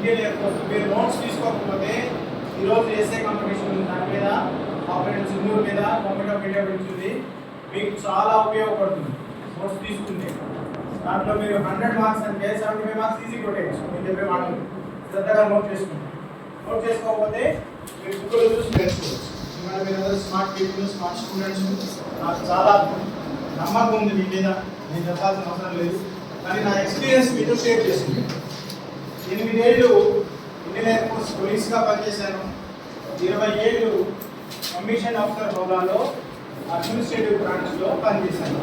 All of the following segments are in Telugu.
ఇండియన్ ఎయిర్ ఫోర్స్ మీరు నోట్స్ తీసుకోకపోతే ఈరోజు ఎస్ఏ కాంపిటీషన్ ఉంది, దాని మీద ఆపరేషన్ సింధూర్ మీద గవర్నమెంట్ ఆఫ్ ఇండియా పెడుతుంది, మీకు చాలా ఉపయోగపడుతుంది నోట్స్ తీసుకుంటే. దాంట్లో మీరు 100 మార్క్స్ అంటే 75 మార్క్స్ ఈజీ కొట్టేయచ్చు. మీరు చెప్పే మాటలు శ్రద్ధగా నోట్ చేసుకుంటారు. నోట్ చేసుకోకపోతే మీరు బుక్లో చూసి నేర్చుకోవచ్చు. ఇవాళ మీరు స్మార్ట్ పీపుల్, స్మార్ట్ స్టూడెంట్స్, నాకు చాలా నమ్మకం ఉంది మీ మీద, నేను చెప్పాల్సిన అవసరం లేదు. కానీ నా ఎక్స్పీరియన్స్ మీతో షేర్ చేసింది. 8 ఏళ్ళు ఇండియన్ ఎయిర్ ఫోర్స్ పోలీస్గా పనిచేశాను, 20 ఏళ్ళు కమిషన్ ఆఫీసర్ హోదాలో అడ్మినిస్ట్రేటివ్ బ్రాంచ్లో పనిచేశాను.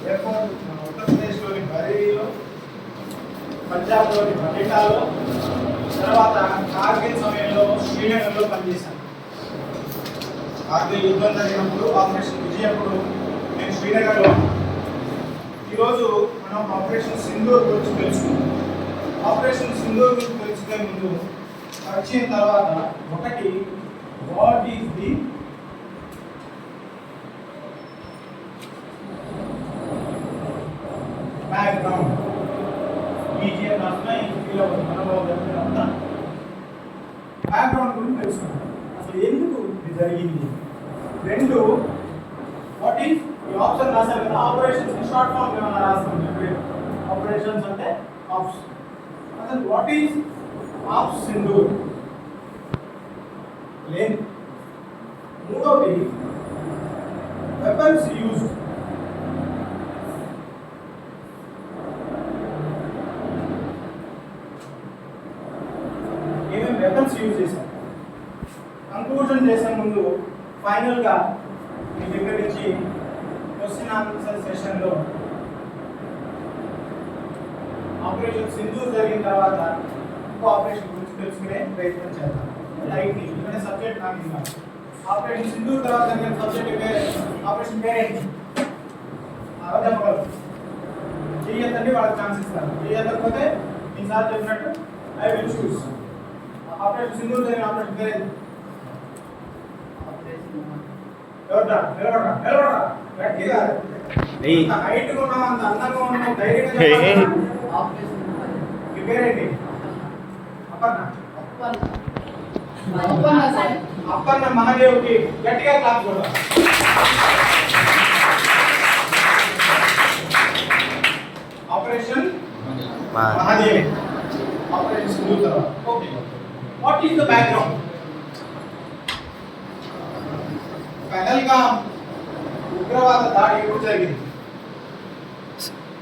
ఎయిర్పోర్ట్ ఉత్తరప్రదేశ్లోని బరేలీలో, పంజాబ్లోని బటిండాలో, తర్వాత కార్గిల్ సమయంలో శ్రీనగర్లో పనిచేశాను. కార్గిల్ యుద్ధం జరిగినప్పుడు ఆపరేషన్ విజయ్ అప్పుడు నేను శ్రీనగర్లో. ఈరోజు మనం ఆపరేషన్ సింధూర్ గురించి తెలుసుకుందాం. ఆపరేషన్ సింధూర్ గురించి తెలుసుకునే ముందు వచ్చిన తర్వాత ఒకటి, what is the background? BGM రాసిన ఇంటిలో బ్యాక్గ్రౌండ్ గురించి తెలుసుకుందాం. అసలు ఎందుకు ఇది జరిగింది? 2, వాట్ ఈస్ ఈ ఆప్షన్ రాశారు కదా, ఆపరేషన్స్ షార్ట్ ఫామ్ ఏమైనా రాస్తాం. ఆపరేషన్స్ అంటే ఆప్స్. అసలు వాట్ ఈస్ ఆప్స్ సింధూర్? లేదు. 3వది, వెపన్స్ యూజ్డ్. ఏమేమి వెపన్స్ యూజ్ చేశారు? కంక్లూజన్ చేసే ముందు ఫైనల్గా మీ దగ్గర నుంచి క్వశ్చన్ ఆన్సర్ సెషన్లో ఆపరేషన్ సింధూర్ జరిగిన తర్వాత ఇంకో ఆపరేషన్ గురించి తెలుసుకునే ప్రయత్నం చేద్దాం. లైట్ ఇవన్నీ సబ్జెక్ట్ నాకు ఇంకా ఆపరేషన్ సింధూర్ తర్వాత జరిగిన సబ్జెక్ట్ వేరే, ఆపరేషన్ పేరేంటి చెప్పగలరు. చేయొద్దండి, వాళ్ళకి ఛాన్స్ ఇస్తారు. చేయకపోతే ఈసారి చెప్పినట్టు I will choose. Operation Sindoor జరిగిన ఆపరేషన్ పేరేంటి? ఎవరా నిలబడరా, నిలబడరా, గట్టిగా హైట్ ఉన్నాం, అంత అందంగా ఉన్నాం, ధైర్యంగా. మీ పేరేంటి? అపర్ణ. అపర్ణ మహాదేవ్కి గట్టిగా క్లాప్ కొడదాం. ఆపరేషన్ మహాదేవ్, ఆపరేషన్ సింధూర్ తర్వాత. Okay, what is the background? Pahalgam ఉగ్రవాద దాడి ఎప్పుడు జరిగింది?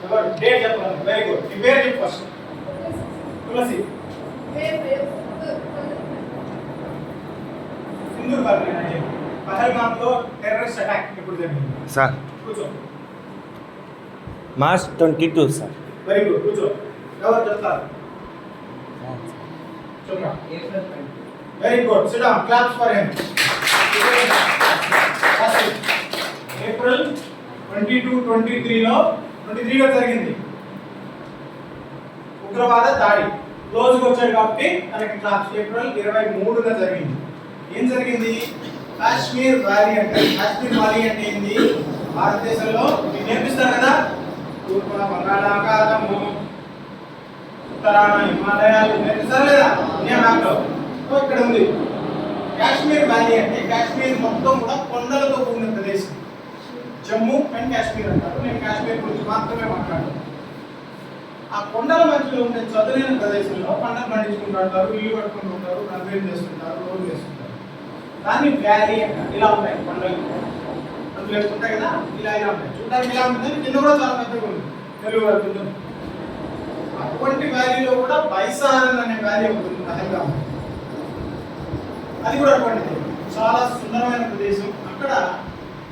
ఎవరు డేట్ చెప్పండి. Very good. ఈ పేరు చెప్పు ఫస్ట్. తులసి. సింధూర్ బార్డర్. పహల్గామ్ లో టెర్రరిస్ట్ అటాక్ ఎప్పుడు జరిగింది? సార్ కూర్చో. March 22 sir. వెరీ గుడ్, కూర్చో. ఎవరు చెప్తారు? చెప్పరా. Very good. SIT down. Claps for him. April 22, 23లో జరిగింది ఉగ్రవాద దాడి. రోజుకి వచ్చాడు కాబట్టి తనకి క్లాస్. ఏప్రిల్ 23న జరిగింది. ఏం జరిగింది? కాశ్మీర్ వ్యాలీ అంటే, కాశ్మీర్ వ్యాలీ అంటే ఏంది? భారతదేశంలో మీకు నేర్పిస్తారు కదా, తూర్పున బంగాళాఖాతము, ఉత్తరాన హిమాలయాలు నేర్పిస్తారు లేదా ఇండియా మ్యాప్లో? ఇక్కడ ఉంది. కాశ్మీర్ వ్యాలీ అంటే కాశ్మీర్ మొత్తం కూడా కొండలతో కూడిన ప్రదేశం. జమ్మూ అండ్ కాశ్మీర్ అంటారు. నేను కాశ్మీర్ గురించి మాత్రమే మాట్లాడతాను. ఆ కొండల మధ్యలో ఉండే చదునైన ప్రదేశంలో పంటలు పండించుకుంటారు, ఇల్లు కట్టుకుంటుంటారు, కన్వేర్ చేసుకుంటారు, రోడ్లు వేసుకుంటారు. దాన్ని వ్యాలీ అంటారు. ఇలా ఉంటాయి కొండలు, అందులో ఉంటాయి కదా, ఇలా ఉంటాయి. చూడడానికి ఇలా ఉంటుంది, కింద కూడా చాలా పెద్దగా ఉంది, తెలుగు వరకు. అటువంటి వ్యాలీలో కూడా బైసారన్ అనే వ్యాలీ ఉంటుంది పహల్గామ్. అది కూడా అటువంటిది. చాలా సుందరమైన ప్రదేశం. అక్కడ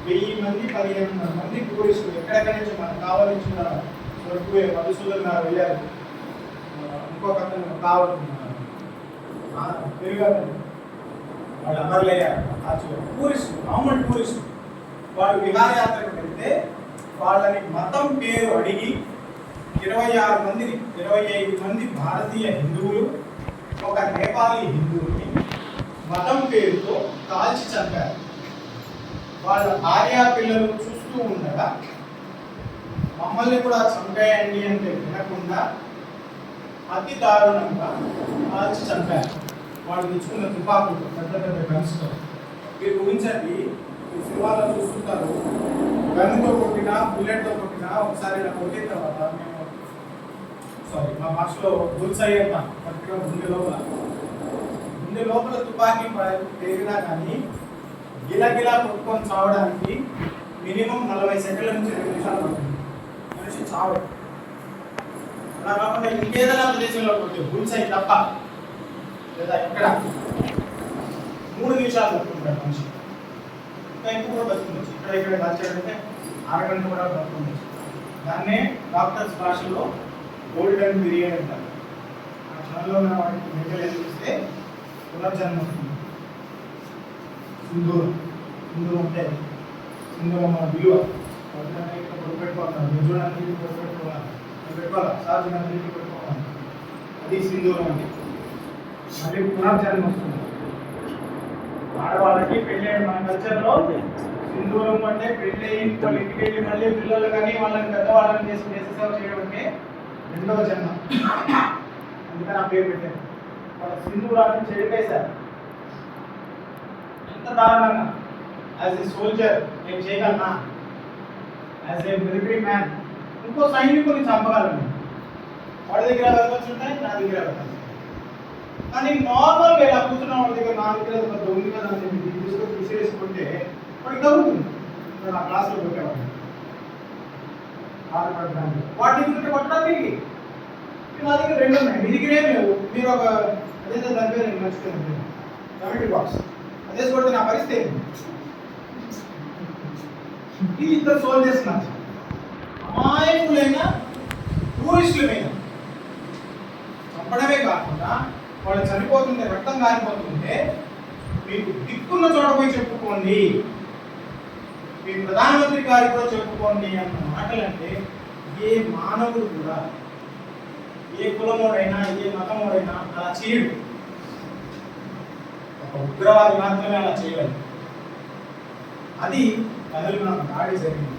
1000 మంది 1500 మంది టూరిస్టులు ఎక్కడెక్కడి నుంచి మనకు కావాల్సిన దొరికిపోయే మధుసూదన్ గారు వెళ్ళారు. ఇంకొక అతను కావాలనుకున్నారు వాళ్ళు అమర్లయ్యారు. టూరిస్టు, మామూలు టూరిస్టు వాళ్ళు విహారయాత్రకు వెళ్తే వాళ్ళని మతం పేరు అడిగి 26 మందిని, 25 మంది భారతీయ హిందువులు, ఒక నేపాలీ హిందువుని మతం పేరుతో కాల్చి చంపారు. వాళ్ళ భార్యా పిల్లలు చూస్తూ ఉండగా మమ్మల్ని కూడా చంపేయండి అంటే వినకుండా అతి దారుణంగా కాల్చి చంపారు. వాళ్ళు తెచ్చుకున్న తుపాకులు పెద్ద పెద్ద గన్స్తో. మీరు ఊహించండి, ఈ సినిమాలో చూస్తుంటారు, గన్తో కొట్టినా బుల్లెట్తో కొట్టినా ఒకసారి ఇలా కొట్టిన తర్వాత మేము మా భాషలో బుల్స్ అయ్యేస్తాం కరెక్ట్గా గుండె లోపల తుపాకీ పేరినా కానీ గిలగిలా కొట్టుకొని చావడానికి మినిమం 40 సెకండ్ల నుంచి 2 నిమిషాలు పడుతుంది మనిషి చావు. అలా కాకుండా ఇంకేదైనా ప్రదేశంలో కొట్టే బుల్స్ అయి తప్ప లేదా ఇక్కడ 3 నిమిషాలు పడుతుంటాడు మనిషి. ఇంకా ఎక్కువ కూడా బతుకుండొచ్చు. ఇక్కడ దాచాడంటే 6 గంటలు కూడా బతుకుండొచ్చు. దాన్నే డాక్టర్స్ భాషలో గోల్డెన్ పీరియడ్ అంటారు. ఆ క్షణంలో ఉన్న వాటికి మెజర్ చేస్తే పునర్జన్మ వస్తుంది. సింధూరం అంటే సింధూరం మన విలువ పెట్టుకోవాలి, సాధ్యమైనంత పెట్టుకోవాలి. అది సింధూరం అంటే మళ్ళీ పునర్జన్మ వస్తుంది. ఆడవాళ్ళకి పెళ్ళి మన కల్చర్లో సింధూరం అంటే పెళ్ళి వాళ్ళ ఇంటికి వెళ్ళి మళ్ళీ పిల్లలు కానీ వాళ్ళని పెద్దవాళ్ళని చేసి సేవ చేయడం అంటే 2వ జన్మ. అందుకని ఆ పేరు పెట్టారు. వాళ్ళ సింధూరాన్ని చెడిపేశారు. ఎంత దారుణంగా. యాజ్ ఏ సోల్జర్ నేను చేయగలనా, యాజ్ ఏ మిలిటరీ మ్యాన్ ఇంకో సైనికుని చంపగలను. వాడి దగ్గర వెపన్స్ ఉంటాయి, నా దగ్గర వెపన్స్. కానీ నార్మల్గా ఇలా కూర్చున్న వాడి దగ్గర నా దగ్గర ఒక దొంగ కదా అని చెప్పి తీసుకొని తీసేసుకుంటే వాడికి తగ్గుతుంది. నేను ఆ క్లాస్లో పెట్టేవాడిని. వాడి దగ్గర కొట్టడానికి నా దగ్గర 2 ఉన్నాయి, మీ దగ్గర ఏం లేవు. మీరు ఒక అదే దాని పేరు నేను మర్చిపోయింది, కమిటీ బాక్స్ అదే కొడితే నా పరిస్థితి ఏంటి? ఈ ఇద్దరు సోల్జర్స్ నాకు అమాయకులైన టూరిస్టుల మీద చంపడమే కాకుండా వాళ్ళు చనిపోతుంటే రక్తం కారిపోతుంటే మీకు దిక్కున్న చోట పోయి చెప్పుకోండి, మీ ప్రధానమంత్రి గారికి కూడా చెప్పుకోండి అన్న మాటలంటే ఏ మానవుడు కూడా, ఏ కులమోడైనా ఏ మతమోడైనా అలా చేయడు. ఒక ఉగ్రవాది మాత్రమే అలా చేయగలరు. అది కథలు నాకు దాడి జరిగింది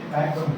ఈ కార్యక్రమం.